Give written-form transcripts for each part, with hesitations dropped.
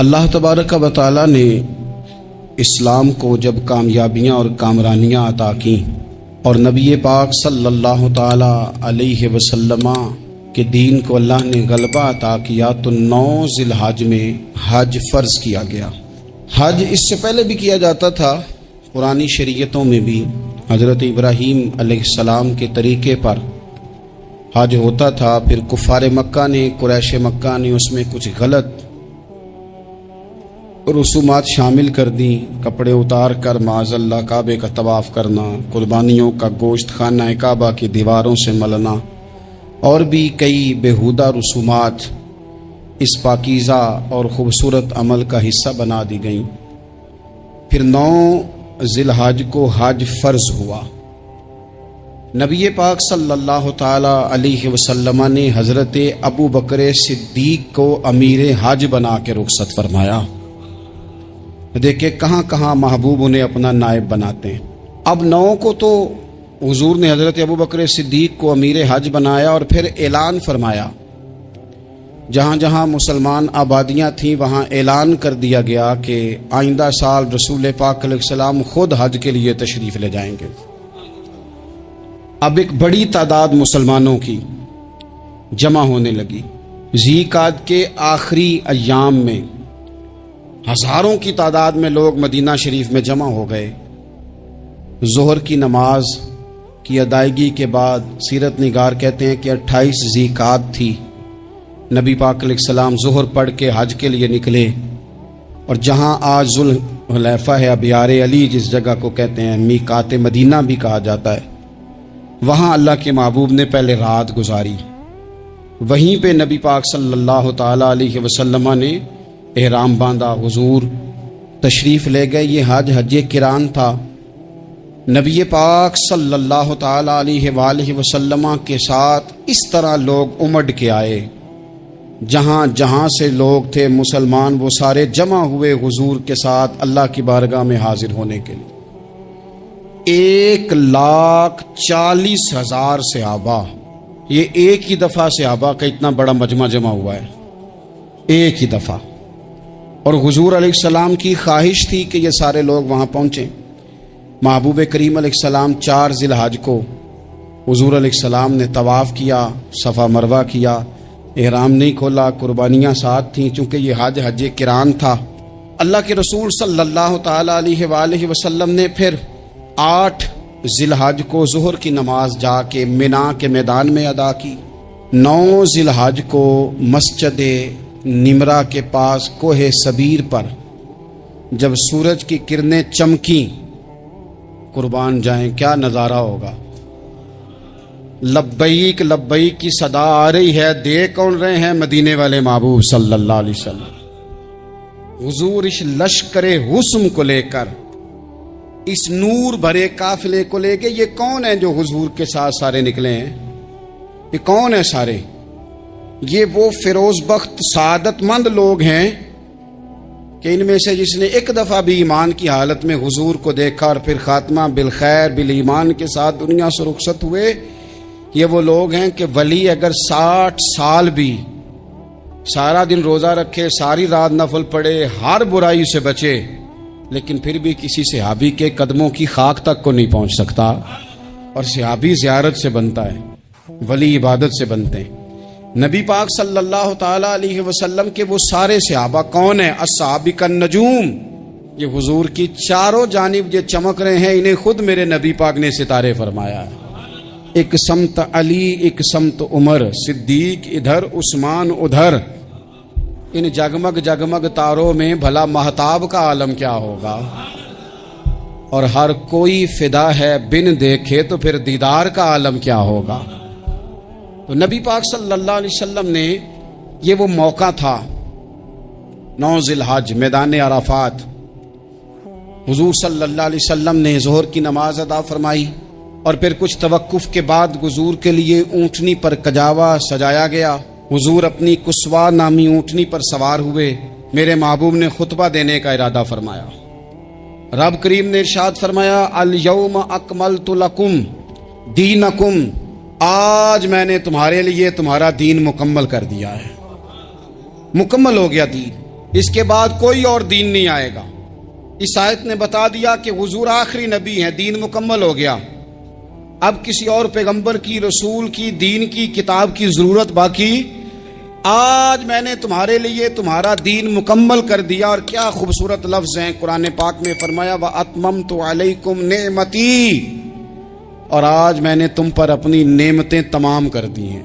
اللہ تبارک و تعالی نے اسلام کو جب کامیابیاں اور کامرانیاں عطا کیں اور نبی پاک صلی اللہ تعالی علیہ وسلم کے دین کو اللہ نے غلبہ عطا کیا تو 9 ذی الحج میں حج فرض کیا گیا۔ حج اس سے پہلے بھی کیا جاتا تھا، پرانی شریعتوں میں بھی حضرت ابراہیم علیہ السلام کے طریقے پر حج ہوتا تھا، پھر کفار مکہ نے، قریش مکہ نے اس میں کچھ غلط رسومات شامل کر دیں، کپڑے اتار کر معاذ اللہ کعبے کا طواف کرنا، قربانیوں کا گوشت خانہ کعبہ کی دیواروں سے ملنا، اور بھی کئی بیہودہ رسومات اس پاکیزہ اور خوبصورت عمل کا حصہ بنا دی گئیں۔ پھر 9 ذی الحج کو حج فرض ہوا۔ نبی پاک صلی اللہ تعالی علیہ وسلم نے حضرت ابو بکر صدیق کو امیر حج بنا کے رخصت فرمایا۔ دیکھیں کہاں کہاں محبوب انہیں اپنا نائب بناتے ہیں۔ اب 9 کو تو حضور نے حضرت ابو بکر صدیق کو امیر حج بنایا اور پھر اعلان فرمایا، جہاں جہاں مسلمان آبادیاں تھیں وہاں اعلان کر دیا گیا کہ آئندہ سال رسول پاک علیہ السلام خود حج کے لیے تشریف لے جائیں گے۔ اب ایک بڑی تعداد مسلمانوں کی جمع ہونے لگی۔ ذی قعدہ کے آخری ایام میں ہزاروں کی تعداد میں لوگ مدینہ شریف میں جمع ہو گئے۔ ظہر کی نماز کی ادائیگی کے بعد سیرت نگار کہتے ہیں کہ 28 ذی قعدہ تھی، نبی پاک علیہ السلام ظہر پڑھ کے حج کے لیے نکلے، اور جہاں آج ذوالحلیفہ ہے، ابیار علی جس جگہ کو کہتے ہیں، میقات مدینہ بھی کہا جاتا ہے، وہاں اللہ کے محبوب نے پہلے رات گزاری۔ وہیں پہ نبی پاک صلی اللہ تعالی علیہ وسلم نے احرام باندھا، حضور تشریف لے گئے۔ یہ حج قران تھا۔ نبی پاک صلی اللہ تعالی علیہ وآلہ وسلم کے ساتھ اس طرح لوگ امڑ کے آئے، جہاں جہاں سے لوگ تھے مسلمان وہ سارے جمع ہوئے حضور کے ساتھ اللہ کی بارگاہ میں حاضر ہونے کے لیے۔ 1,40,000 صحابہ، یہ ایک ہی دفعہ صحابہ کا اتنا بڑا مجمع جمع ہوا ہے، ایک ہی دفعہ۔ اور حضور علیہ السلام کی خواہش تھی کہ یہ سارے لوگ وہاں پہنچیں۔ محبوب کریم علیہ السلام 4 ذی الحج کو حضور علیہ السلام نے طواف کیا، صفا مروہ کیا، احرام نہیں کھولا، قربانیاں ساتھ تھیں، چونکہ یہ حج قران تھا۔ اللہ کے رسول صلی اللہ تعالی علیہ وآلہ وسلم نے پھر 8 ذی الحج کو ظہر کی نماز جا کے منا کے میدان میں ادا کی۔ 9 ذی الحج کو مسجد نمرہ کے پاس کوہ صبیر پر جب سورج کی کرنیں چمکیں، قربان جائیں کیا نظارہ ہوگا۔ لبیک لبیک کی صدا آ رہی ہے، دے کون رہے ہیں؟ مدینے والے محبوب صلی اللہ علیہ وسلم۔ حضور اس لشکر حسن کو لے کر، اس نور بھرے قافلے کو لے کے، یہ کون ہیں جو حضور کے ساتھ سارے نکلے ہیں؟ یہ کون ہیں سارے؟ یہ وہ فیروز بخت سعادت مند لوگ ہیں کہ ان میں سے جس نے ایک دفعہ بھی ایمان کی حالت میں حضور کو دیکھا اور پھر خاتمہ بالخیر بالایمان کے ساتھ دنیا سے رخصت ہوئے، یہ وہ لوگ ہیں کہ ولی اگر 60 سال بھی سارا دن روزہ رکھے، ساری رات نفل پڑھے، ہر برائی سے بچے، لیکن پھر بھی کسی صحابی کے قدموں کی خاک تک کو نہیں پہنچ سکتا۔ اور صحابی زیارت سے بنتا ہے، ولی عبادت سے بنتے ہیں۔ نبی پاک صلی اللہ تعالی علیہ وسلم کے وہ سارے صحابہ کون ہیں؟ الصحابہ النجوم، یہ حضور کی چاروں جانب یہ چمک رہے ہیں، انہیں خود میرے نبی پاک نے ستارے فرمایا ہے۔ ایک سمت علی، ایک سمت عمر، صدیق ادھر، عثمان ادھر۔ ان جگمگ جگمگ تاروں میں بھلا مہتاب کا عالم کیا ہوگا؟ اور ہر کوئی فدا ہے بن دیکھے تو پھر دیدار کا عالم کیا ہوگا؟ تو نبی پاک صلی اللہ علیہ وسلم نے یہ وہ موقع تھا، 9 ذی الحج میدان عرفات، حضور صلی اللہ علیہ وسلم نے ظہر کی نماز ادا فرمائی، اور پھر کچھ توقف کے بعد حضور کے لیے اونٹنی پر کجاوا سجایا گیا۔ حضور اپنی کسوا نامی اونٹنی پر سوار ہوئے، میرے محبوب نے خطبہ دینے کا ارادہ فرمایا۔ رب کریم نے ارشاد فرمایا، الیوم اکملت لکم دینکم، آج میں نے تمہارے لیے تمہارا دین مکمل کر دیا ہے، مکمل ہو گیا دین۔ اس کے بعد کوئی اور دین نہیں آئے گا۔ اس آیت نے بتا دیا کہ حضور آخری نبی ہیں، دین مکمل ہو گیا، اب کسی اور پیغمبر کی، رسول کی، دین کی، کتاب کی ضرورت باقی۔ آج میں نے تمہارے لیے تمہارا دین مکمل کر دیا۔ اور کیا خوبصورت لفظ ہیں قرآن پاک میں، فرمایا وَأَتْمَمْتُ عَلَيْكُمْ نِعْمَتِي، اور آج میں نے تم پر اپنی نعمتیں تمام کر دی ہیں،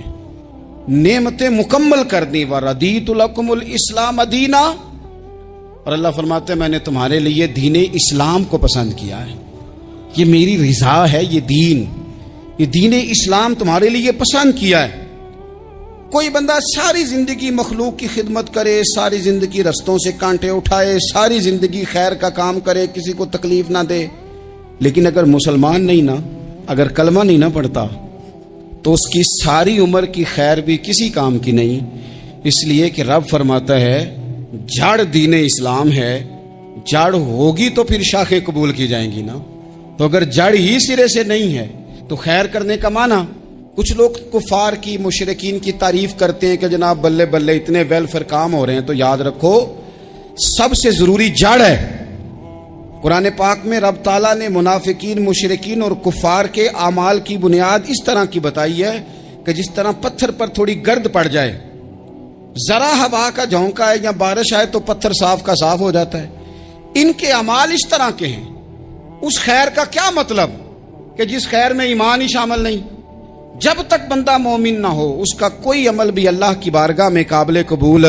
نعمتیں مکمل کر دی۔ وَرَضِيتُ لَكُمُ الْإِسْلَامَ دِينًا، اور اللہ فرماتے ہیں میں نے تمہارے لیے دین اسلام کو پسند کیا ہے، یہ میری رضا ہے، یہ دین اسلام تمہارے لیے پسند کیا ہے۔ کوئی بندہ ساری زندگی مخلوق کی خدمت کرے، ساری زندگی رستوں سے کانٹے اٹھائے، ساری زندگی خیر کا کام کرے، کسی کو تکلیف نہ دے، لیکن اگر مسلمان نہیں نا، اگر کلمہ نہیں نہ پڑھتا، تو اس کی ساری عمر کی خیر بھی کسی کام کی نہیں۔ اس لیے کہ رب فرماتا ہے جڑ دین اسلام ہے، جڑ ہوگی تو پھر شاخیں قبول کی جائیں گی نا، تو اگر جڑ ہی سرے سے نہیں ہے تو خیر کرنے کا معنی۔ کچھ لوگ کفار کی، مشرکین کی تعریف کرتے ہیں کہ جناب بلے بلے اتنے ویلفیئر کام ہو رہے ہیں، تو یاد رکھو سب سے ضروری جڑ ہے۔ قرآن پاک میں رب تعالیٰ نے منافقین، مشرکین اور کفار کے اعمال کی بنیاد اس طرح کی بتائی ہے کہ جس طرح پتھر پر تھوڑی گرد پڑ جائے، ذرا ہوا کا جھونکا ہے یا بارش آئے تو پتھر صاف کا صاف ہو جاتا ہے۔ ان کے اعمال اس طرح کے ہیں۔ اس خیر کا کیا مطلب کہ جس خیر میں ایمان ہی شامل نہیں؟ جب تک بندہ مومن نہ ہو اس کا کوئی عمل بھی اللہ کی بارگاہ میں قابل قبول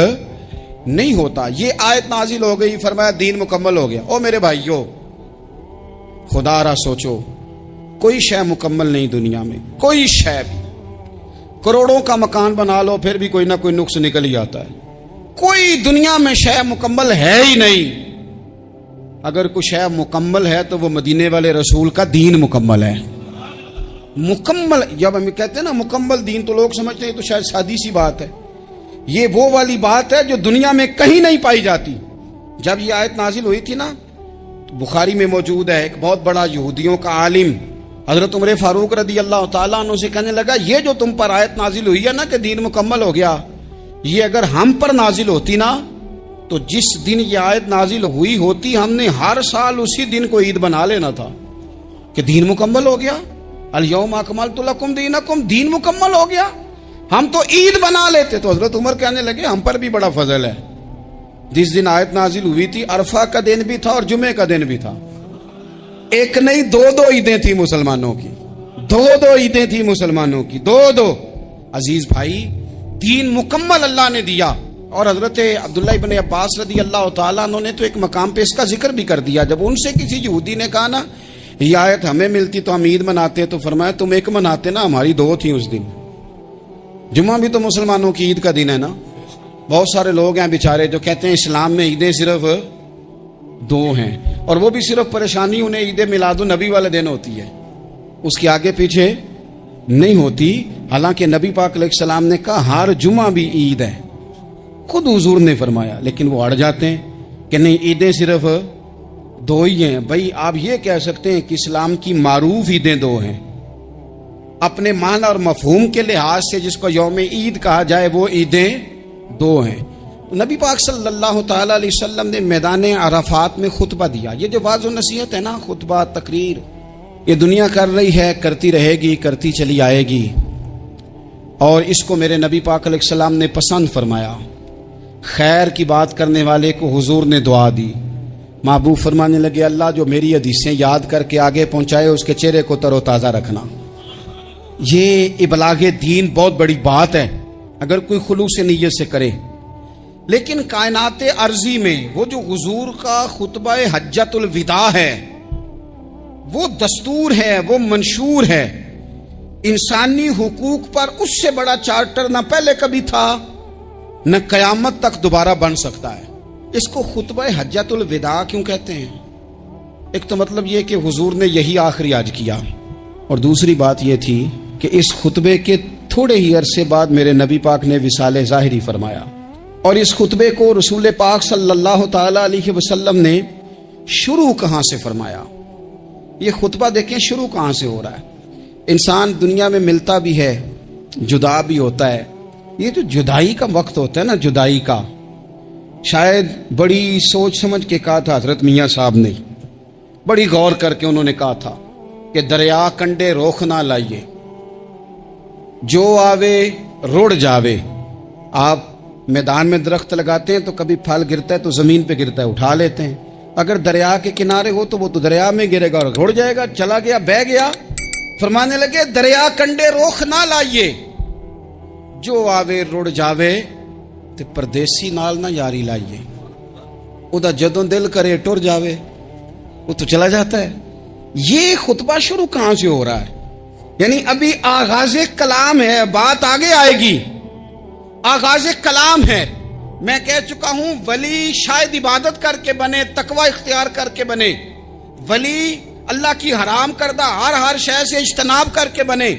نہیں ہوتا۔ یہ آیت نازل ہو گئی، فرمایا دین مکمل ہو گیا۔ او میرے بھائیو، خدا را سوچو، کوئی شے مکمل نہیں دنیا میں، کوئی شے بھی۔ کروڑوں کا مکان بنا لو پھر بھی کوئی نہ کوئی نقص نکل ہی آتا ہے۔ کوئی دنیا میں شے مکمل ہے ہی نہیں۔ اگر کوئی شے مکمل ہے تو وہ مدینے والے رسول کا دین مکمل ہے۔ مکمل، جب ہم کہتے ہیں نا مکمل دین، تو لوگ سمجھتے ہیں تو شاید سادی سی بات ہے۔ یہ وہ والی بات ہے جو دنیا میں کہیں نہیں پائی جاتی۔ جب یہ آیت نازل ہوئی تھی نا، تو بخاری میں موجود ہے، ایک بہت بڑا یہودیوں کا عالم حضرت عمر فاروق رضی اللہ تعالیٰ عنہ سے کہنے لگا، یہ جو تم پر آیت نازل ہوئی ہے نا کہ دین مکمل ہو گیا، یہ اگر ہم پر نازل ہوتی نا تو جس دن یہ آیت نازل ہوئی ہوتی ہم نے ہر سال اسی دن کو عید بنا لینا تھا کہ دین مکمل ہو گیا۔ الیوم اکملت لکم دینکم، دین مکمل ہو گیا، ہم تو عید بنا لیتے۔ تو حضرت عمر کہنے لگے ہم پر بھی بڑا فضل ہے، جس دن آیت نازل ہوئی تھی عرفہ کا دن بھی تھا اور جمعے کا دن بھی تھا، ایک نہیں دو عیدیں تھی مسلمانوں کی، دو عیدیں تھی مسلمانوں کی، دو۔ عزیز بھائی، دین مکمل اللہ نے دیا۔ اور حضرت عبداللہ ابن عباس رضی اللہ تعالیٰ عنہ نے تو ایک مقام پہ اس کا ذکر بھی کر دیا۔ جب ان سے کسی یہودی نے کہا نا یہ آیت ہمیں ملتی تو ہم عید مناتے، تو فرمایا تم ایک مناتے نا، ہماری دو تھیں اس دن۔ جمعہ بھی تو مسلمانوں کی عید کا دن ہے نا۔ بہت سارے لوگ ہیں بیچارے جو کہتے ہیں اسلام میں عیدیں صرف دو ہیں، اور وہ بھی صرف پریشانی انہیں عید میلاد النبی والے دن ہوتی ہے، اس کے آگے پیچھے نہیں ہوتی۔ حالانکہ نبی پاک علیہ السلام نے کہا ہر جمعہ بھی عید ہے، خود حضور نے فرمایا، لیکن وہ اڑ جاتے ہیں کہ نہیں عیدیں صرف دو ہی ہیں۔ بھائی آپ یہ کہہ سکتے ہیں کہ اسلام کی معروف عیدیں دو ہیں، اپنے معنی اور مفہوم کے لحاظ سے جس کو یوم عید کہا جائے وہ عیدیں دو ہیں۔ نبی پاک صلی اللہ تعالیٰ علیہ وسلم نے میدان عرفات میں خطبہ دیا۔ یہ جو واعظ و نصیحت ہے نا، خطبہ، تقریر، یہ دنیا کر رہی ہے، کرتی رہے گی، کرتی چلی آئے گی، اور اس کو میرے نبی پاک علیہ السلام نے پسند فرمایا۔ خیر کی بات کرنے والے کو حضور نے دعا دی۔ محبوب فرمانے لگے اللہ جو میری حدیثیں یاد کر کے آگے پہنچائے اس کے چہرے کو تر و تازہ رکھنا۔ یہ ابلاغ دین بہت بڑی بات ہے اگر کوئی خلوص نیت سے کرے۔ لیکن کائنات ارضی میں وہ جو حضور کا خطبہ حجۃ الوداع ہے، وہ دستور ہے، وہ منشور ہے۔ انسانی حقوق پر اس سے بڑا چارٹر نہ پہلے کبھی تھا نہ قیامت تک دوبارہ بن سکتا ہے۔ اس کو خطبہ حجۃ الوداع کیوں کہتے ہیں؟ ایک تو مطلب یہ کہ حضور نے یہی آخری حج کیا، اور دوسری بات یہ تھی کہ اس خطبے کے تھوڑے ہی عرصے بعد میرے نبی پاک نے وصال ظاہری فرمایا، اور اس خطبے کو رسول پاک صلی اللہ تعالی علیہ وسلم نے شروع کہاں سے فرمایا؟ یہ خطبہ دیکھیں شروع کہاں سے ہو رہا ہے۔ انسان دنیا میں ملتا بھی ہے، جدا بھی ہوتا ہے۔ یہ جو جدائی کا وقت ہوتا ہے نا، جدائی کا، شاید بڑی سوچ سمجھ کے کہا تھا حضرت میاں صاحب نے، بڑی غور کر کے انہوں نے کہا تھا کہ دریا کنڈے روخ نہ لائیے، جو آوے رڑ جاوے۔ آپ میدان میں درخت لگاتے ہیں تو کبھی پھل گرتا ہے تو زمین پہ گرتا ہے، اٹھا لیتے ہیں۔ اگر دریا کے کنارے ہو تو وہ تو دریا میں گرے گا اور رڑ جائے گا، چلا گیا، بہہ گیا۔ فرمانے لگے دریا کنڈے روخ نہ لائیے، جو آوے رڑ جاوے، تے پردیسی نال نہ یاری لائیے، ادا جدوں دل کرے ٹر جاوے، وہ تو چلا جاتا ہے۔ یہ خطبہ شروع کہاں سے ہو رہا ہے؟ یعنی ابھی آغاز کلام ہے، بات آگے آئے گی، آغاز کلام ہے۔ میں کہہ چکا ہوں ولی شاید عبادت کر کے بنے، تقوی اختیار کر کے بنے، ولی اللہ کی حرام کردہ ہر شے سے اجتناب کر کے بنے،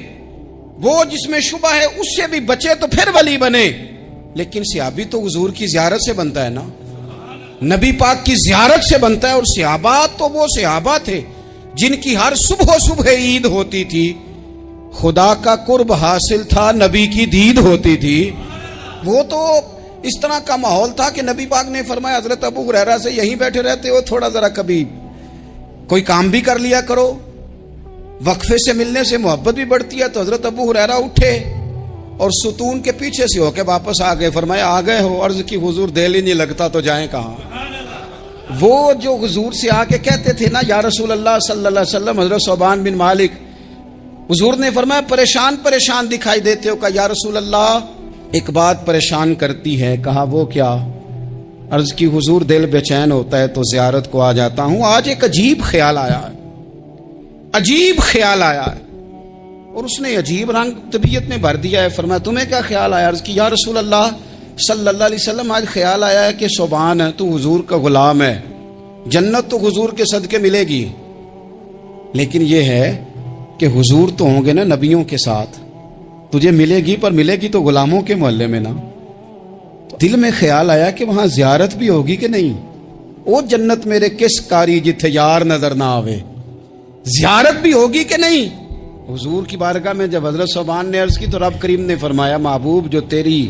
وہ جس میں شبہ ہے اس سے بھی بچے تو پھر ولی بنے۔ لیکن صحابی تو حضور کی زیارت سے بنتا ہے نا، نبی پاک کی زیارت سے بنتا ہے، اور صحابہ تو وہ صحابہ تھے جن کی ہر صبح عید ہوتی تھی، خدا کا قرب حاصل تھا، نبی کی دید ہوتی تھی۔ وہ تو اس طرح کا ماحول تھا کہ نبی پاک نے فرمایا حضرت ابو ہریرہ سے یہیں بیٹھے رہتے ہو، تھوڑا ذرا کبھی کوئی کام بھی کر لیا کرو، وقفے سے ملنے سے محبت بھی بڑھتی ہے۔ تو حضرت ابو ہریرہ اٹھے اور ستون کے پیچھے سے ہو کے واپس آ گئے۔ فرمایا آ گئے ہو؟ عرض کی حضور دل ہی نہیں لگتا تو جائیں کہاں؟ وہ جو حضور سے آ کے کہتے تھے نا یا رسول اللہ صلی اللہ علیہ وسلم، حضرت ثوبان بن مالک، حضور نے فرمایا پریشان دکھائی دیتے ہو؟ کہا یا رسول اللہ ایک بات پریشان کرتی ہے۔ کہا وہ کیا؟ عرض کی حضور دل بے چین ہوتا ہے تو زیارت کو آ جاتا ہوں، آج ایک عجیب خیال آیا ہے، عجیب خیال آیا ہے، اور اس نے عجیب رنگ طبیعت میں بھر دیا ہے۔ فرمایا تمہیں کیا خیال آیا؟ عرض کی یا رسول اللہ صلی اللہ علیہ وسلم آج خیال آیا ہے کہ ثوبان ہے تو حضور کا غلام ہے، جنت تو حضور کے صدقے ملے گی، لیکن یہ ہے کہ حضور تو ہوں گے نا نبیوں کے ساتھ، تجھے ملے گی پر ملے گی تو غلاموں کے محلے میں نا۔ دل میں خیال آیا کہ وہاں زیارت بھی ہوگی کہ نہیں؟ او جنت میرے کس کاری جتھے یار نظر نہ آوے، زیارت بھی ہوگی کہ نہیں؟ حضور کی بارگاہ میں جب حضرت ثوبان نے عرض کی تو رب کریم نے فرمایا محبوب جو تیری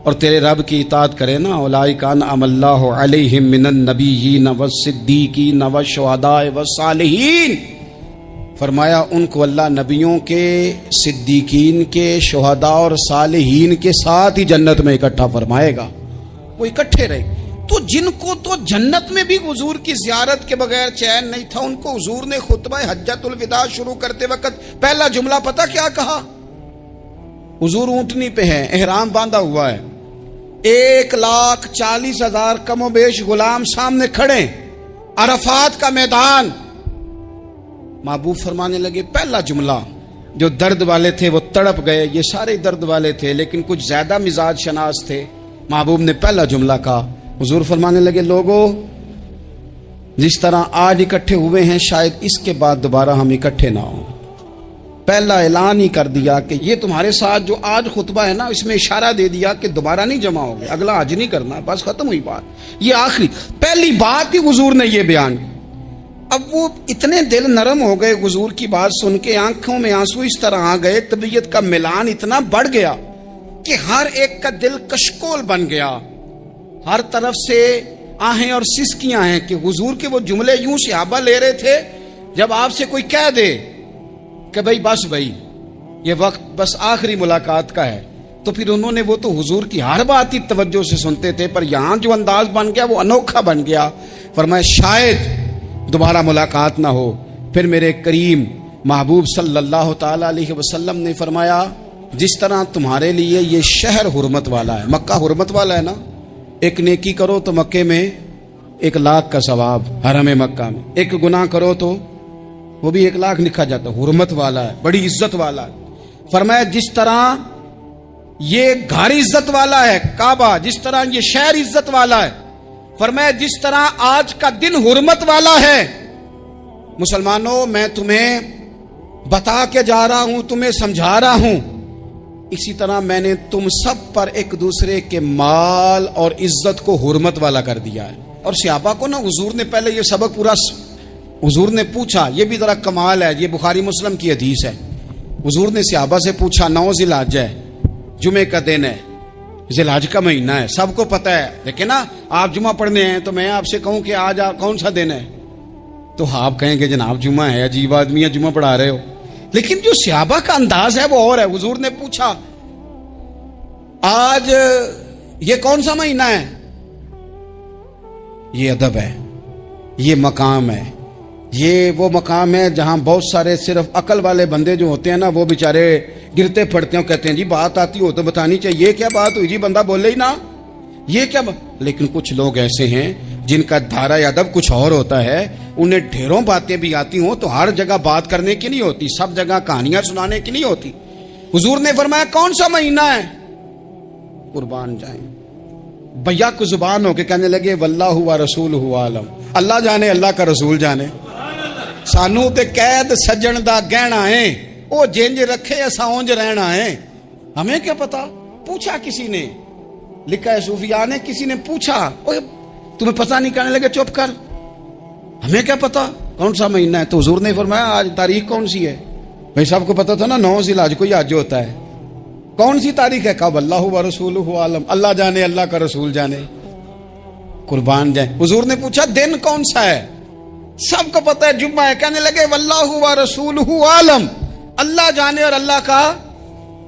اور تیرے رب کی اطاعت کرے نا، اولئک انعم اللہ علیہم من النبیین والصدیقین والشہداء والصالحین، فرمایا ان کو اللہ نبیوں کے، صدیقین کے، شہداء اور صالحین کے ساتھ ہی جنت میں اکٹھا فرمائے گا، وہ اکٹھے رہے۔ تو جن کو تو جنت میں بھی حضور کی زیارت کے بغیر چین نہیں تھا، ان کو حضور نے خطبہ حجۃ الوداع شروع کرتے وقت پہلا جملہ پتہ کیا کہا؟ حضور اونٹنی پہ ہیں، احرام باندھا ہوا ہے، 1,40,000 کم و بیش غلام سامنے کھڑے، عرفات کا میدان۔ محبوب فرمانے لگے پہلا جملہ، جو درد والے تھے وہ تڑپ گئے، یہ سارے درد والے تھے لیکن کچھ زیادہ مزاج شناس تھے۔ محبوب نے پہلا جملہ کہا، حضور فرمانے لگے لوگوں جس طرح آج اکٹھے ہوئے ہیں شاید اس کے بعد دوبارہ ہم اکٹھے نہ ہوں۔ پہلا اعلان ہی کر دیا کہ یہ تمہارے ساتھ جو آج خطبہ ہے نا، اس میں اشارہ دے دیا کہ دوبارہ نہیں جمع ہوگے، اگلا آج نہیں کرنا، بس ختم ہوئی بات، یہ آخری پہلی بات ہی حضور نے یہ بیان کی۔ اب وہ اتنے دل نرم ہو گئے حضور کی بات سن کے، آنکھوں میں آنسو اس طرح آ گئے، طبیعت کا میلان اتنا بڑھ گیا کہ ہر ایک کا دل کشکول بن گیا، ہر طرف سے آہیں اور سسکیاں ہیں کہ حضور کے وہ جملے یوں صحابہ لے رہے تھے جب آپ سے کوئی کہہ دے کہ بھائی یہ وقت بس آخری ملاقات کا ہے، تو پھر انہوں نے وہ تو حضور کی ہر بات ہی توجہ سے سنتے تھے، پر یہاں جو انداز بن گیا وہ انوکھا بن گیا۔ فرمایا شاید دوبارہ ملاقات نہ ہو۔ پھر میرے کریم محبوب صلی اللہ تعالی علیہ وسلم نے فرمایا جس طرح تمہارے لیے یہ شہر حرمت والا ہے، مکہ حرمت والا ہے نا، ایک نیکی کرو تو مکے میں 1,00,000 کا ثواب، حرم مکہ میں ایک گناہ کرو تو وہ بھی 1,00,000 لکھا جاتا، حرمت والا ہے، بڑی عزت والا ہے۔ فرمایا جس طرح یہ گھر عزت والا ہے کعبہ، جس طرح یہ شہر عزت والا ہے، فرمایا جس طرح آج کا دن حرمت والا ہے، مسلمانوں میں تمہیں بتا کے جا رہا ہوں، تمہیں سمجھا رہا ہوں، اسی طرح میں نے تم سب پر ایک دوسرے کے مال اور عزت کو حرمت والا کر دیا ہے۔ اور صحابہ کو نا حضور نے پہلے یہ سبق پورا، حضور نے پوچھا، یہ بھی ذرا کمال ہے، یہ بخاری مسلم کی حدیث ہے، حضور نے صحابہ سے پوچھا 9 ذی الحجہ ہے، جمعے کا دن ہے، ذی الحج کا مہینہ ہے، سب کو پتہ ہے. دیکھیں نا، آپ جمعہ پڑھنے ہیں تو میں آپ سے کہوں کہ آج کون سا دن ہے، تو آپ کہیں گے جناب جمعہ ہے، عجیب آدمی ہے، جمعہ پڑھا رہے ہو. لیکن جو صحابہ کا انداز ہے وہ اور ہے. حضور نے پوچھا آج یہ کون سا مہینہ ہے؟ یہ ادب ہے، یہ مقام ہے، یہ وہ مقام ہے جہاں بہت سارے صرف عقل والے بندے جو ہوتے ہیں نا، وہ بیچارے گرتے پھڑتے ہیں، کہتے ہیں جی بات آتی ہو تو بتانی چاہیے. یہ کیا بات ہوئی جی، بندہ بولے ہی نا، یہ کیا لیکن کچھ لوگ ایسے ہیں جن کا دھارا ادب کچھ اور ہوتا ہے. انہیں ڈھیروں باتیں بھی آتی ہوں تو ہر جگہ بات کرنے کی نہیں ہوتی، سب جگہ کہانیاں سنانے کی نہیں ہوتی. حضور نے فرمایا کون سا مہینہ ہے؟ قربان جائیں بھیا کو زبان ہو کے کہنے لگے واللہ و رسولہ عالم، اللہ جانے اللہ کا رسول جانے. سانو تے قید سجن دا گہنا ہے، او جنج رکھے اساں اونج رہنا ہے، ہمیں کیا پتا. پوچھا کسی نے، لکھا ہے صوفیاء نے، کسی نے پوچھا تمہیں پتہ نہیں، کہنے لگے چپ کر، ہمیں کیا پتا کون سا مہینہ ہے. تو حضور نے فرمایا آج تاریخ کون سی ہے؟ بھائی سب کو پتا تھا نا 9 ذی الحج کو یہ حج ہوتا ہے. کون سی تاریخ ہے؟ کہا واللہ و رسولہ عالم، اللہ جانے اللہ کا رسول جانے. قربان جائیں. حضور نے پوچھا دن کون سا ہے؟ سب کو پتا ہے جمعہ ہے. کہنے لگے واللہ و رسولہ عالم، اللہ جانے اور اللہ کا.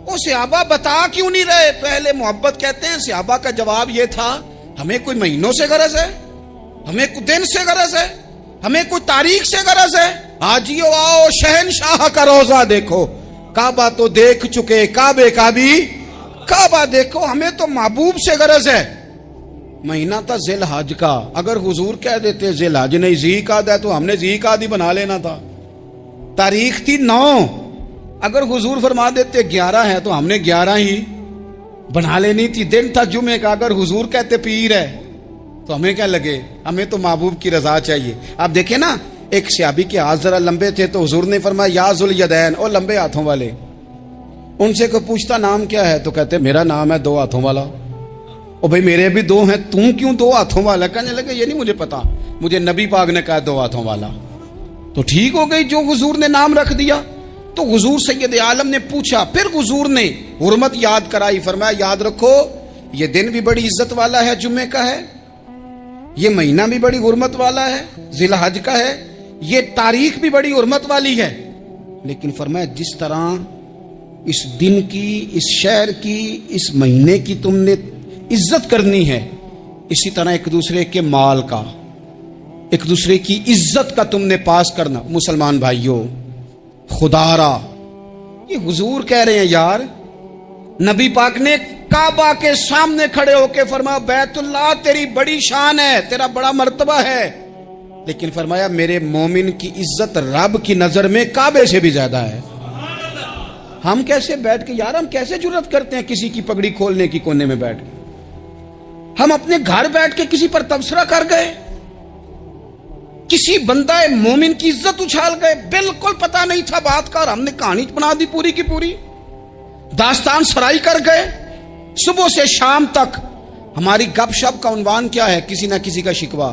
وہ صحابہ بتا کیوں نہیں رہے؟ تو اہل محبت کہتے ہیں صحابہ کا جواب یہ تھا ہمیں کوئی مہینوں سے غرض ہے، ہمیں کوئی دن سے غرض ہے، ہمیں کوئی تاریخ سے غرض ہے. آجیو آؤ شہنشاہ کا روزہ دیکھو، کعبہ تو دیکھ چکے، کعبے کا بھی کعبہ دیکھو. ہمیں تو محبوب سے غرض ہے. مہینہ تھا ذی الحج کا. اگر حضور کہہ دیتے ذی الحج نہیں ذی قعدہ ہے تو ہم نے ذی قعدہ بنا لینا تھا. تاریخ تھی 9. اگر حضور فرما دیتے 11 ہے تو ہم نے 11 ہی بنا لینی تھی. دن تھا جمعے کا. اگر حضور کہتے پیر ہے تو ہمیں کیا لگے؟ ہمیں تو محبوب کی رضا چاہیے. آپ دیکھیں نا، ایک صحابی کے ہاتھ ذرا لمبے تھے تو حضور نے فرمایا یا ذوالیدین، او لمبے ہاتھوں والے. ان سے کوئی پوچھتا نام کیا ہے تو کہتے میرا نام ہے 2 ہاتھوں والا. او بھائی میرے بھی 2 ہیں، تم کیوں 2 ہاتھوں والا؟ کہنے لگے یہ نہیں مجھے پتا، مجھے نبی پاک نے کہا 2 ہاتھوں والا. تو ٹھیک ہو گئی جو حضور نے نام رکھ دیا. تو حضور سید عالم نے پوچھا، پھر حضور نے حرمت یاد کرائی. فرمایا یاد رکھو یہ دن بھی بڑی عزت والا ہے، جمعے کا ہے، یہ مہینہ بھی بڑی حرمت والا ہے، ذی الحج کا ہے، یہ تاریخ بھی بڑی حرمت والی ہے. لیکن فرمایا جس طرح اس دن کی، اس شہر کی، اس مہینے کی تم نے عزت کرنی ہے، اسی طرح ایک دوسرے کے مال کا، ایک دوسرے کی عزت کا تم نے پاس کرنا. مسلمان بھائیوں، خدا را یہ حضور کہہ رہے ہیں یار. نبی پاک نے کعبہ کے سامنے کھڑے ہو کے فرمایا بیت اللہ تیری بڑی شان ہے، تیرا بڑا مرتبہ ہے، لیکن فرمایا میرے مومن کی عزت رب کی نظر میں کعبے سے بھی زیادہ ہے. ہم کیسے بیٹھ کے یار، ہم کیسے جرات کرتے ہیں کسی کی پگڑی کھولنے کی کونے میں بیٹھ کے؟ ہم اپنے گھر بیٹھ کے کسی پر تبصرہ کر گئے، کسی بندہ مومن کی عزت اچھال گئے. بالکل پتہ نہیں تھا بات کا اور ہم نے کہانی بنا دی پوری کی پوری، داستان سرائی کر گئے. صبح سے شام تک ہماری گپ شپ کا عنوان کیا ہے؟ کسی نہ کسی کا شکوہ،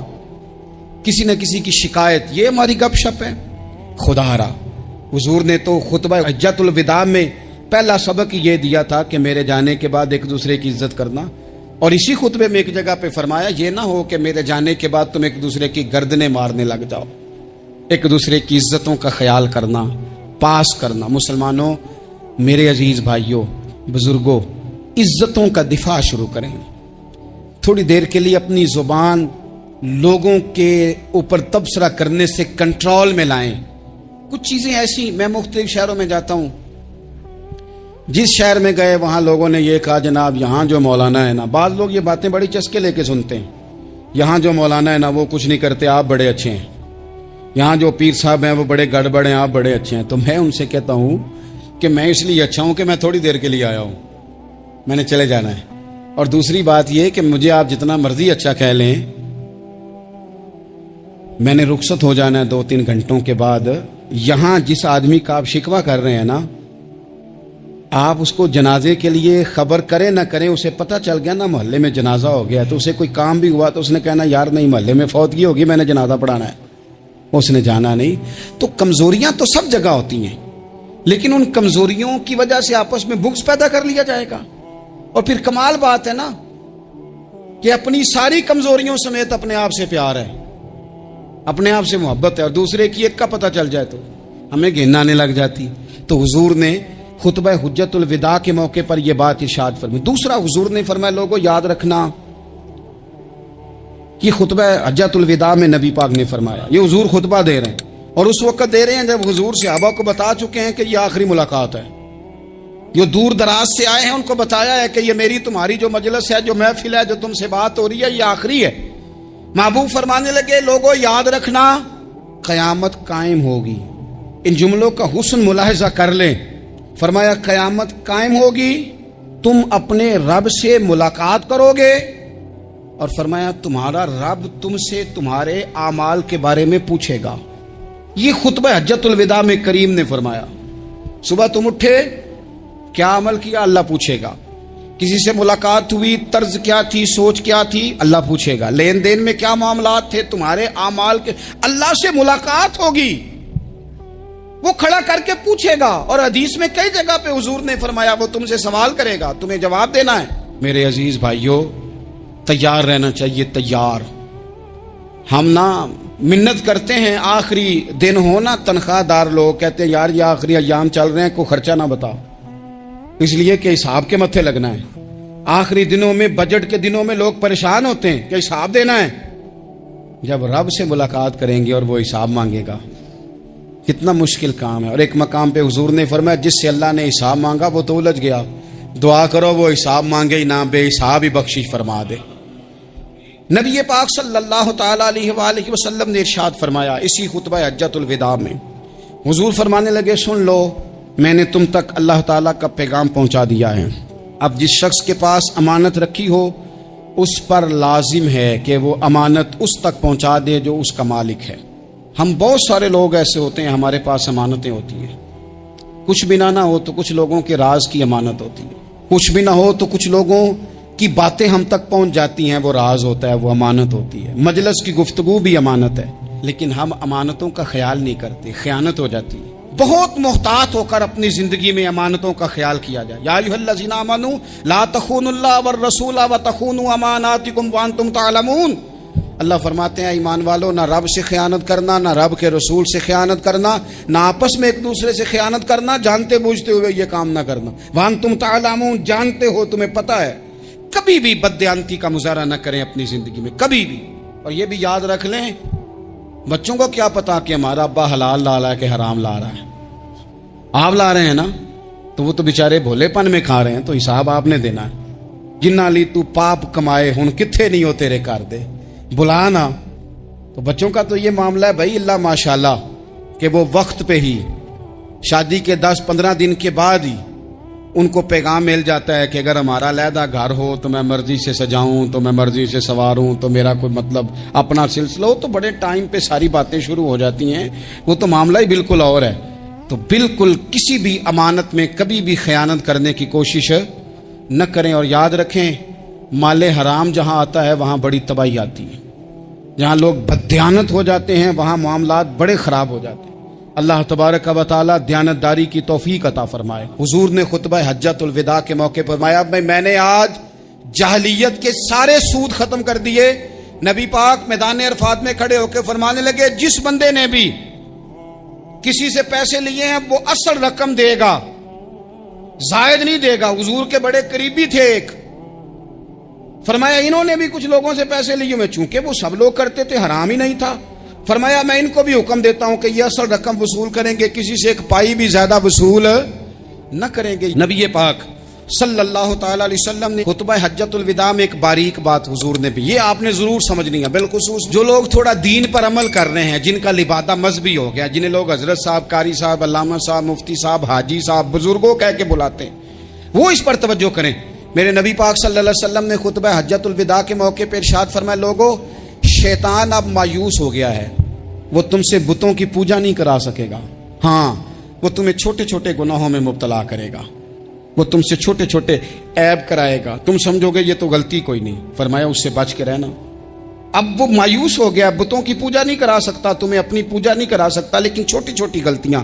کسی نہ کسی کی شکایت، یہ ہماری گپ شپ ہے. خدا را حضور نے تو خطبہ حجۃ الوداع میں پہلا سبق یہ دیا تھا کہ میرے جانے کے بعد ایک دوسرے کی عزت کرنا. اور اسی خطبے میں ایک جگہ پہ فرمایا یہ نہ ہو کہ میرے جانے کے بعد تم ایک دوسرے کی گردنیں مارنے لگ جاؤ. ایک دوسرے کی عزتوں کا خیال کرنا، پاس کرنا. مسلمانوں، میرے عزیز بھائیوں، بزرگوں، عزتوں کا دفاع شروع کریں. تھوڑی دیر کے لیے اپنی زبان لوگوں کے اوپر تبصرہ کرنے سے کنٹرول میں لائیں. کچھ چیزیں ایسی، میں مختلف شہروں میں جاتا ہوں، جس شہر میں گئے وہاں لوگوں نے یہ کہا جناب یہاں جو مولانا ہے نا، بعض لوگ یہ باتیں بڑی چسکے لے کے سنتے ہیں، یہاں جو مولانا ہے نا وہ کچھ نہیں کرتے، آپ بڑے اچھے ہیں، یہاں جو پیر صاحب ہیں وہ بڑے گڑبڑ ہیں، آپ بڑے اچھے ہیں. تو میں ان سے کہتا ہوں کہ میں اس لیے اچھا ہوں کہ میں تھوڑی دیر کے لیے آیا ہوں، میں نے چلے جانا ہے. اور دوسری بات یہ کہ مجھے آپ جتنا مرضی اچھا کہہ لیں، میں نے رخصت ہو جانا ہے 2-3 گھنٹوں کے بعد. یہاں جس آدمی کا آپ شکوہ کر رہے ہیں نا، آپ اس کو جنازے کے لیے خبر کریں نہ کریں، اسے پتہ چل گیا نا محلے میں جنازہ ہو گیا، تو اسے کوئی کام بھی ہوا تو اس نے کہنا یار نہیں محلے میں فوتگی ہوگی، میں نے جنازہ پڑھانا ہے، اس نے جانا نہیں. تو کمزوریاں تو سب جگہ ہوتی ہیں، لیکن ان کمزوریوں کی وجہ سے آپس میں بغض پیدا کر لیا جائے گا. اور پھر کمال بات ہے نا کہ اپنی ساری کمزوریوں سمیت اپنے آپ سے پیار ہے، اپنے آپ سے محبت ہے، اور دوسرے کی ایک کا پتہ چل جائے تو ہمیں گھن آنے لگ جاتی۔ تو حضور نے خطبہ حجت الوداع کے موقع پر یہ بات ارشاد فرمائی۔ دوسرا حضور نے فرمایا لوگوں یاد رکھنا، یہ خطبہ حجت الوداع میں نبی پاک نے فرمایا، یہ حضور خطبہ دے رہے ہیں اور اس وقت دے رہے ہیں جب حضور صحابہ کو بتا چکے ہیں کہ یہ آخری ملاقات ہے۔ جو دور دراز سے آئے ہیں ان کو بتایا ہے کہ یہ میری تمہاری جو مجلس ہے، جو محفل ہے، جو تم سے بات ہو رہی ہے، یہ آخری ہے۔ محبوب فرمانے لگے لوگوں یاد رکھنا قیامت قائم ہوگی۔ ان جملوں کا حسن ملاحظہ کر لیں۔ فرمایا قیامت قائم ہوگی، تم اپنے رب سے ملاقات کرو گے، اور فرمایا تمہارا رب تم سے تمہارے اعمال کے بارے میں پوچھے گا۔ یہ خطبہ حجت الوداع میں کریم نے فرمایا۔ صبح تم اٹھے، کیا عمل کیا؟ اللہ پوچھے گا۔ کسی سے ملاقات ہوئی، طرز کیا تھی، سوچ کیا تھی؟ اللہ پوچھے گا۔ لین دین میں کیا معاملات تھے، تمہارے اعمال کے، اللہ سے ملاقات ہوگی، وہ کھڑا کر کے پوچھے گا۔ اور حدیث میں کئی جگہ پہ حضور نے فرمایا وہ تم سے سوال کرے گا، تمہیں جواب دینا ہے۔ میرے عزیز بھائیوں، تیار رہنا چاہیے، تیار۔ ہم نا منت کرتے ہیں آخری دن ہونا، تنخواہ دار لوگ کہتے ہیں یار یہ آخری ایام چل رہے ہیں، کوئی خرچہ نہ بتاؤ، اس لیے کہ حساب کے متھے لگنا ہے۔ آخری دنوں میں، بجٹ کے دنوں میں لوگ پریشان ہوتے ہیں کہ حساب دینا ہے۔ جب رب سے ملاقات کریں گے اور وہ حساب مانگے گا، کتنا مشکل کام ہے۔ اور ایک مقام پہ حضور نے فرمایا جس سے اللہ نے حساب مانگا وہ تو الجھ گیا، دعا کرو وہ حساب مانگے ہی نہ، بے حساب ہی بخشش فرما دے۔ نبی پاک صلی اللہ تعالی علیہ وآلہ وسلم نے ارشاد فرمایا اسی خطبہ حجت الوداع میں، حضور فرمانے لگے سن لو، میں نے تم تک اللہ تعالیٰ کا پیغام پہنچا دیا ہے۔ اب جس شخص کے پاس امانت رکھی ہو اس پر لازم ہے کہ وہ امانت اس تک پہنچا دے جو اس کا مالک ہے۔ ہم بہت سارے لوگ ایسے ہوتے ہیں، ہمارے پاس امانتیں ہوتی ہیں، کچھ بھی نہ ہو تو کچھ لوگوں کے راز کی امانت ہوتی ہے، کچھ بھی نہ ہو تو کچھ لوگوں کی باتیں ہم تک پہنچ جاتی ہیں، وہ راز ہوتا ہے، وہ امانت ہوتی ہے۔ مجلس کی گفتگو بھی امانت ہے، لیکن ہم امانتوں کا خیال نہیں کرتے، خیانت ہو جاتی ہے۔ بہت محتاط ہو کر اپنی زندگی میں امانتوں کا خیال کیا جائے۔ یا ایھا الذین آمنوا لا تخونوا اللہ والرسول وتخونوا اماناتکم وانتم تعلمون۔ اللہ فرماتے ہیں ایمان والو، نہ رب سے خیانت کرنا، نہ رب کے رسول سے خیانت کرنا، نہ آپس میں ایک دوسرے سے خیانت کرنا، جانتے بوجھتے ہوئے یہ کام نہ کرنا۔ وانتم تعلمون، جانتے ہو، تمہیں پتہ ہے۔ کبھی بھی بددیانتی کا مظاہرہ نہ کریں اپنی زندگی میں، کبھی بھی۔ اور یہ بھی یاد رکھ لیں، بچوں کو کیا پتا کہ ہمارا ابا حلال لا رہا ہے کہ حرام لا رہا ہے؟ آپ لا رہے ہیں نا، تو وہ تو بیچارے بھولے پن میں کھا رہے ہیں، تو حساب آپ نے دینا ہے۔ جنہ لی تو پاپ کمائے ہن کتھے نہیں ہو تیرے کر دے، بلانا۔ تو بچوں کا تو یہ معاملہ ہے بھائی، اللہ ماشاءاللہ کہ وہ وقت پہ ہی، شادی کے 10-15 دن کے بعد ہی ان کو پیغام مل جاتا ہے کہ اگر ہمارا علیحدہ گھر ہو تو میں مرضی سے سجاؤں، تو میں مرضی سے سنواروں، تو میرا کوئی مطلب اپنا سلسلہ ہو، تو بڑے ٹائم پہ ساری باتیں شروع ہو جاتی ہیں، وہ تو معاملہ ہی بالکل اور ہے۔ تو بالکل کسی بھی امانت میں کبھی بھی خیانت کرنے کی کوشش نہ کریں۔ اور یاد رکھیں، مال حرام جہاں آتا ہے وہاں بڑی تباہی آتی ہے، جہاں لوگ بددیانت ہو جاتے ہیں وہاں معاملات بڑے خراب ہو جاتے ہیں۔ اللہ تبارک و تعالیٰ دیانتداری کی توفیق عطا فرمائے۔ حضور نے خطبہ حجت الوداع کے موقع پر فرمایا میں نے آج جاہلیت کے سارے سود ختم کر دیے۔ نبی پاک میدان عرفات میں کھڑے ہو کے فرمانے لگے جس بندے نے بھی کسی سے پیسے لیے ہیں وہ اصل رقم دے گا، زائد نہیں دے گا۔ حضور کے بڑے قریبی تھے ایک، فرمایا انہوں نے بھی کچھ لوگوں سے پیسے لیے ہوئے، چونکہ وہ سب لوگ کرتے تھے، حرام ہی نہیں تھا۔ فرمایا میں ان کو بھی حکم دیتا ہوں کہ یہ اصل رقم وصول کریں گے، کسی سے ایک پائی بھی زیادہ وصول نہ کریں گے۔ نبی پاک صلی اللہ تعالی علیہ وسلم نے خطبہ حجت الوداع میں ایک باریک بات حضور نے بھی، یہ آپ نے ضرور سمجھنی ہے، بالخصوص جو لوگ تھوڑا دین پر عمل کر رہے ہیں، جن کا لبادہ مذہبی ہو گیا، جنہیں لوگ حضرت صاحب، قاری صاحب، علامہ صاحب، مفتی صاحب، حاجی صاحب، بزرگوں کہہ کے بلاتے ہیں، وہ اس پر توجہ کریں۔ میرے نبی پاک صلی اللہ علیہ وسلم نے خطبہ حجت الوداع کے موقع پر ارشاد فرمایا لوگو، شیطان اب مایوس ہو گیا ہے، وہ تم سے بتوں کی پوجا نہیں کرا سکے گا، ہاں وہ تمہیں چھوٹے چھوٹے گناہوں میں مبتلا کرے گا، وہ تم سے چھوٹے چھوٹے عیب کرائے گا، تم سمجھو گے یہ تو غلطی کوئی نہیں، فرمایا اس سے بچ کے رہنا۔ اب وہ مایوس ہو گیا، بتوں کی پوجا نہیں کرا سکتا، تمہیں اپنی پوجا نہیں کرا سکتا، لیکن چھوٹی چھوٹی غلطیاں۔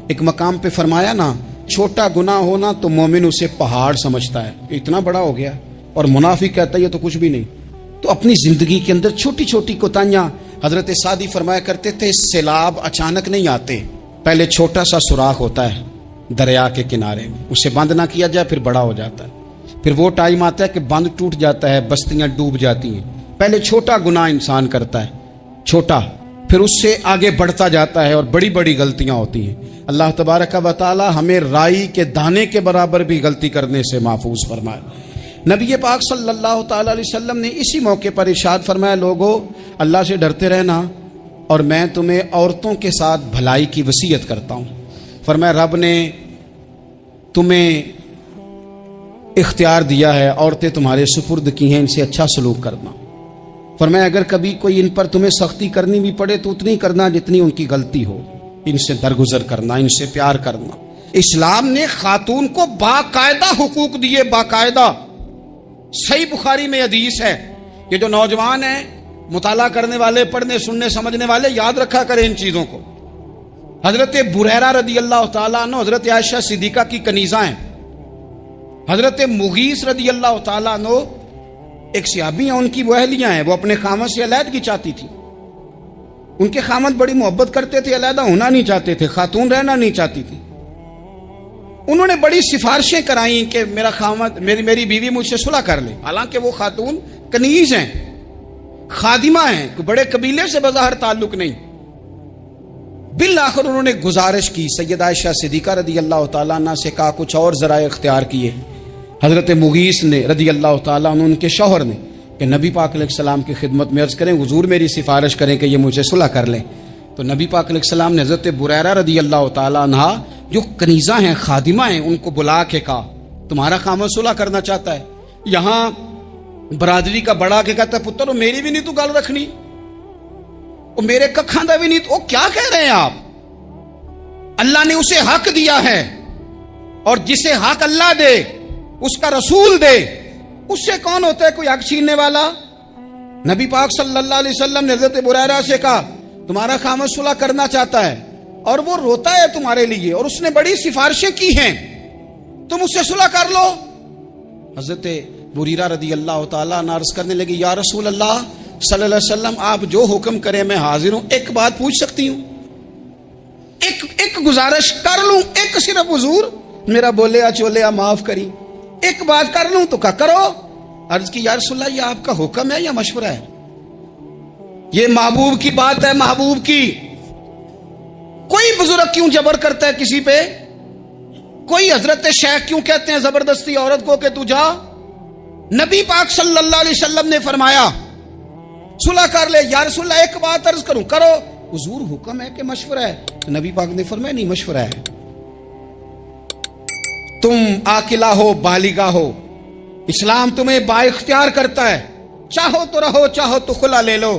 ایک مقام پہ فرمایا نا چھوٹا گناہ ہونا تو مومن اسے پہاڑ سمجھتا ہے، اتنا بڑا ہو گیا، اور منافق کہتا ہے یہ تو کچھ بھی نہیں۔ تو اپنی زندگی کے اندر چھوٹی چھوٹی کوتاہیاں، حضرت سعدی فرمایا کرتے تھے سیلاب اچانک نہیں آتے، پہلے چھوٹا سا سوراخ ہوتا ہے دریا کے کنارے میں، اسے بند نہ کیا جائے پھر بڑا ہو جاتا ہے، پھر وہ ٹائم آتا ہے کہ بند ٹوٹ جاتا ہے، بستیاں ڈوب جاتی ہیں۔ پہلے چھوٹا گناہ انسان کرتا ہے، چھوٹا، پھر اس سے آگے بڑھتا جاتا ہے اور بڑی بڑی غلطیاں ہوتی ہیں۔ اللہ تبارک و تعالی ہمیں رائی کے دانے کے برابر بھی غلطی کرنے سے محفوظ فرمائے۔ نبی پاک صلی اللہ تعالی علیہ وسلم نے اسی موقع پر ارشاد فرمایا، لوگو اللہ سے ڈرتے رہنا، اور میں تمہیں عورتوں کے ساتھ بھلائی کی وصیت کرتا ہوں۔ فرمایا رب نے تمہیں اختیار دیا ہے، عورتیں تمہارے سپرد کی ہیں، ان سے اچھا سلوک کرنا۔ فرمایا اگر کبھی کوئی ان پر تمہیں سختی کرنی بھی پڑے تو اتنی کرنا جتنی ان کی غلطی ہو، ان سے درگزر کرنا، ان سے پیار کرنا۔ اسلام نے خاتون کو باقاعدہ حقوق دیے، باقاعدہ۔ صحیح بخاری میں حدیث ہے، یہ جو نوجوان ہیں، مطالعہ کرنے والے، پڑھنے سننے سمجھنے والے، یاد رکھا کریں ان چیزوں کو۔ حضرت بریرہ رضی اللہ تعالیٰ عنہ حضرت عائشہ صدیقہ کی کنیزہ ہیں۔ حضرت مغیث رضی اللہ تعالیٰ عنہ ایک صحابی ہیں، ان کی وہ اہلیہ ہیں، وہ اپنے خامد سے علیحدگی چاہتی تھی۔ ان کے خامد بڑی محبت کرتے تھے، علیحدہ ہونا نہیں چاہتے تھے، خاتون رہنا نہیں چاہتی تھی۔ انہوں نے بڑی سفارشیں کرائیں کہ میرا خامد، میری بیوی مجھ سے صلح کر لے، حالانکہ وہ خاتون کنیز ہیں، خادمہ ہیں، بڑے قبیلے سے بظاہر تعلق نہیں۔ بالآخر انہوں نے گزارش کی، سیدہ عائشہ صدیقہ رضی اللہ تعالیٰ عنہ سے کہا، کچھ اور ذرائع اختیار کیے۔ حضرت مغیث نے رضی اللہ تعالیٰ عنہ، ان کے شوہر نے، کہ نبی پاک علیہ السلام کی خدمت میں عرض کریں حضور میری سفارش کریں کہ یہ مجھ سے صلح کر لیں۔ تو نبی پاک علیہ السلام نے حضرت بریرہ رضی اللہ تعالیٰ عنہ جو کنیزہ ہیں، خادمہ ہیں، ان کو بلا کے کہا تمہارا خامد صلح کرنا چاہتا ہے۔ یہاں برادری کا بڑا کے کہتا ہے پتر وہ میری بھی نہیں تو گل رکھنی، وہ میرے ککھاں دا بھی نہیں تو، وہ کیا کہہ رہے ہیں آپ؟ اللہ نے اسے حق دیا ہے، اور جسے حق اللہ دے اس کا رسول دے، اس سے کون ہوتا ہے کوئی حق چھیننے والا؟ نبی پاک صلی اللہ علیہ وسلم نے حضرت بریرہ سے کہا تمہارا خامد صلح کرنا چاہتا ہے اور وہ روتا ہے تمہارے لیے، اور اس نے بڑی سفارشیں کی ہیں، تم اس سے صلح کر لو۔ حضرت بریرہ رضی اللہ تعالیٰ عرض کرنے لگی یا رسول اللہ صلی اللہ علیہ وسلم آپ جو حکم کریں میں حاضر ہوں، ایک بات پوچھ سکتی ہوں، ایک گزارش کر لوں، ایک صرف حضور میرا بولیا چولیا معاف کری، ایک بات کر لوں؟ تو کہا کرو۔ عرض کی یا رسول اللہ یہ آپ کا حکم ہے یا مشورہ ہے؟ یہ محبوب کی بات ہے، محبوب کی۔ کوئی بزرگ کیوں جبر کرتا ہے کسی پہ؟ کوئی حضرت شیخ کیوں کہتے ہیں زبردستی عورت کو کہ تو جا؟ نبی پاک صلی اللہ علیہ وسلم نے فرمایا صلح کر لے۔ یا رسول اللہ ایک بات عرض کروں؟ کرو۔ حضور حکم ہے کہ مشورہ ہے؟ تو نبی پاک نے فرمایا نہیں مشورہ ہے، تم عاقلہ ہو، بالغہ ہو، اسلام تمہیں با اختیار کرتا ہے، چاہو تو رہو، چاہو تو خلا لے لو۔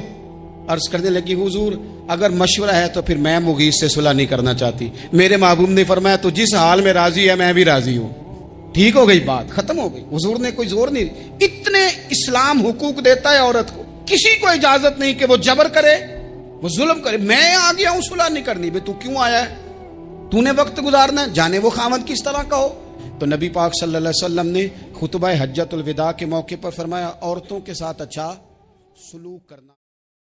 عرض کرنے لگی حضور اگر مشورہ ہے تو پھر میں مغیث سے صلح نہیں کرنا چاہتی۔ میرے محبوب نے فرمایا تو جس حال میں راضی ہے میں بھی راضی ہوں۔ ٹھیک ہو گئی بات، ختم ہو گئی۔ حضور نے کوئی زور نہیں، اتنے اسلام حقوق دیتا ہے عورت کو، کسی کو اجازت نہیں کہ وہ جبر کرے، وہ ظلم کرے۔ میں آ گیا ہوں صلح نہیں کرنی، بے تو کیوں آیا ہے؟ تو نے وقت گزارنا ہے، جانے وہ خامد کس طرح کا ہو۔ تو نبی پاک صلی اللہ علیہ وسلم نے خطبہ حجۃ الوداع کے موقع پر فرمایا عورتوں کے ساتھ اچھا سلوک کرنا۔